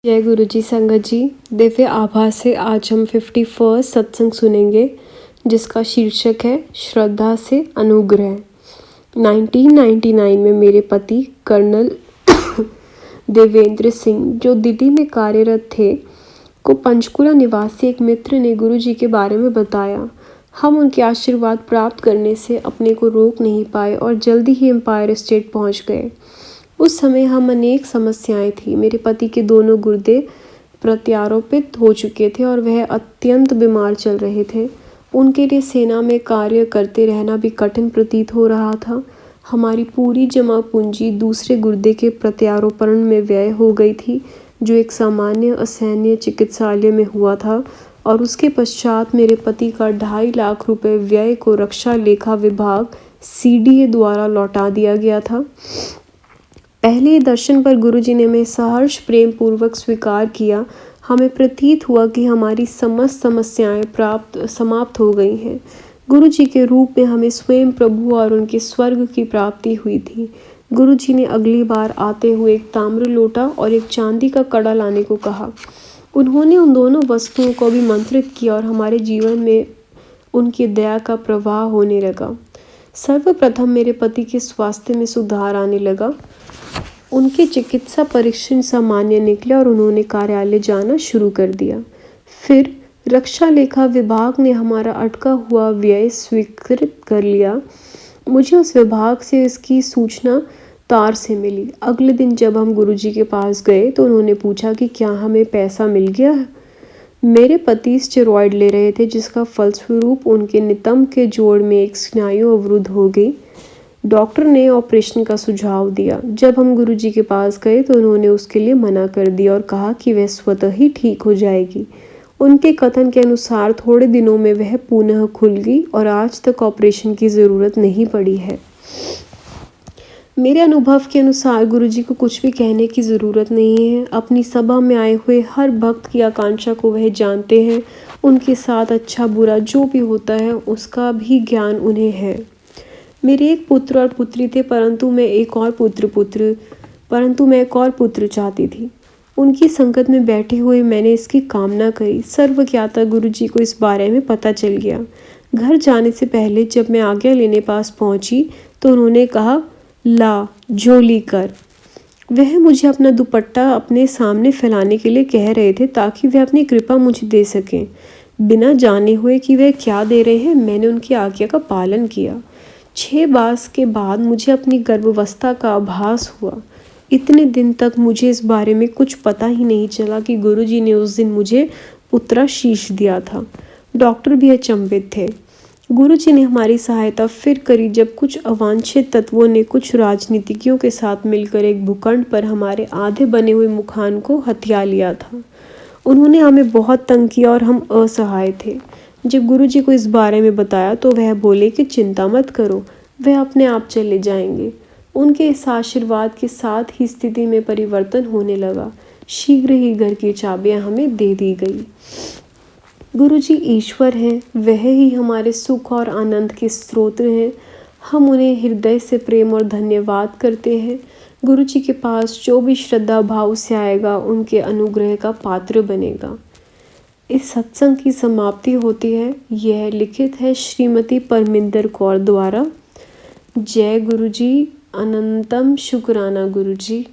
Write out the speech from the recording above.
जय गुरु जी। संगत जी, दिव्य आभा से आज हम 51 सत्संग सुनेंगे जिसका शीर्षक है श्रद्धा से अनुग्रह। 1999 में मेरे पति कर्नल देवेंद्र सिंह, जो दिल्ली में कार्यरत थे, को पंचकुला निवासी एक मित्र ने गुरु जी के बारे में बताया। हम उनके आशीर्वाद प्राप्त करने से अपने को रोक नहीं पाए और जल्दी ही एम्पायर स्टेट पहुंच गए। उस समय हम अनेक समस्याएं थी। मेरे पति के दोनों गुर्दे प्रत्यारोपित हो चुके थे और वह अत्यंत बीमार चल रहे थे। उनके लिए सेना में कार्य करते रहना भी कठिन प्रतीत हो रहा था। हमारी पूरी जमा पूंजी दूसरे गुर्दे के प्रत्यारोपण में व्यय हो गई थी, जो एक सामान्य असैन्य चिकित्सालय में हुआ था, और उसके पश्चात मेरे पति का 2.5 लाख रुपए व्यय को रक्षा लेखा विभाग CDA द्वारा लौटा दिया गया था। पहले दर्शन पर गुरुजी ने हमें सहर्ष प्रेम पूर्वक स्वीकार किया। हमें प्रतीत हुआ कि हमारी समस्त समस्याएं समाप्त हो गई हैं। गुरुजी के रूप में हमें स्वयं प्रभु और उनके स्वर्ग की प्राप्ति हुई थी। गुरुजी ने अगली बार आते हुए एक ताम्र लोटा और एक चांदी का कड़ा लाने को कहा। उन्होंने उन दोनों वस्तुओं को भी मंत्रित किया और हमारे जीवन में उनकी दया का प्रवाह होने लगा। सर्वप्रथम मेरे पति के स्वास्थ्य में सुधार आने लगा। उनके चिकित्सा परीक्षण सामान्य निकले और उन्होंने कार्यालय जाना शुरू कर दिया। फिर रक्षा लेखा विभाग ने हमारा अटका हुआ व्यय स्वीकृत कर लिया। मुझे उस विभाग से इसकी सूचना तार से मिली। अगले दिन जब हम गुरुजी के पास गए तो उन्होंने पूछा कि क्या हमें पैसा मिल गया है। मेरे पति स्टेरॉयड ले रहे थे, जिसका फलस्वरूप उनके नितंब के जोड़ में एक स्नायु अवरुद्ध हो गई। डॉक्टर ने ऑपरेशन का सुझाव दिया। जब हम गुरुजी के पास गए तो उन्होंने उसके लिए मना कर दिया और कहा कि वह स्वतः ही ठीक हो जाएगी। उनके कथन के अनुसार थोड़े दिनों में वह पुनः खुल गई और आज तक ऑपरेशन की ज़रूरत नहीं पड़ी है। मेरे अनुभव के अनुसार गुरुजी को कुछ भी कहने की ज़रूरत नहीं है। अपनी सभा में आए हुए हर भक्त की आकांक्षा को वह जानते हैं। उनके साथ अच्छा बुरा जो भी होता है उसका भी ज्ञान उन्हें है। मेरे एक पुत्र और पुत्री थे, परंतु मैं एक और पुत्र चाहती थी। उनकी संगत में बैठे हुए मैंने इसकी कामना करी। सर्वज्ञाता गुरुजी को इस बारे में पता चल गया। घर जाने से पहले जब मैं आज्ञा लेने पास पहुंची तो उन्होंने कहा, ला झोली कर। वह मुझे अपना दुपट्टा अपने सामने फैलाने के लिए कह रहे थे ताकि वह अपनी कृपा मुझे दे सकें। बिना जाने हुए कि वह क्या दे रहे हैं, मैंने उनकी आज्ञा का पालन किया। 6 मास के बाद मुझे अपनी गर्भावस्था का आभास हुआ। इतने दिन तक मुझे इस बारे में कुछ पता ही नहीं चला कि गुरुजी ने उस दिन मुझे पुत्राशीष दिया था। डॉक्टर भी अचंभित थे। गुरुजी ने हमारी सहायता फिर करी जब कुछ अवांछित तत्वों ने कुछ राजनीतिज्ञों के साथ मिलकर एक भूखंड पर हमारे आधे बने हुए मकान को हथिया लिया था। उन्होंने हमें बहुत तंग किया और हम असहाय थे। जब गुरुजी को इस बारे में बताया तो वह बोले कि चिंता मत करो, वह अपने आप चले जाएंगे। उनके इस आशीर्वाद के साथ ही स्थिति में परिवर्तन होने लगा। शीघ्र ही घर की चाबियां हमें दे दी गई। गुरुजी ईश्वर हैं, वह ही हमारे सुख और आनंद के स्रोत हैं। हम उन्हें हृदय से प्रेम और धन्यवाद करते हैं। गुरुजी के पास जो भी श्रद्धा भाव से आएगा उनके अनुग्रह का पात्र बनेगा। इस सत्संग की समाप्ति होती है। यह लिखित है श्रीमती परमिंदर कौर द्वारा। जय गुरु जी। अनंतम शुक्राना गुरु जी।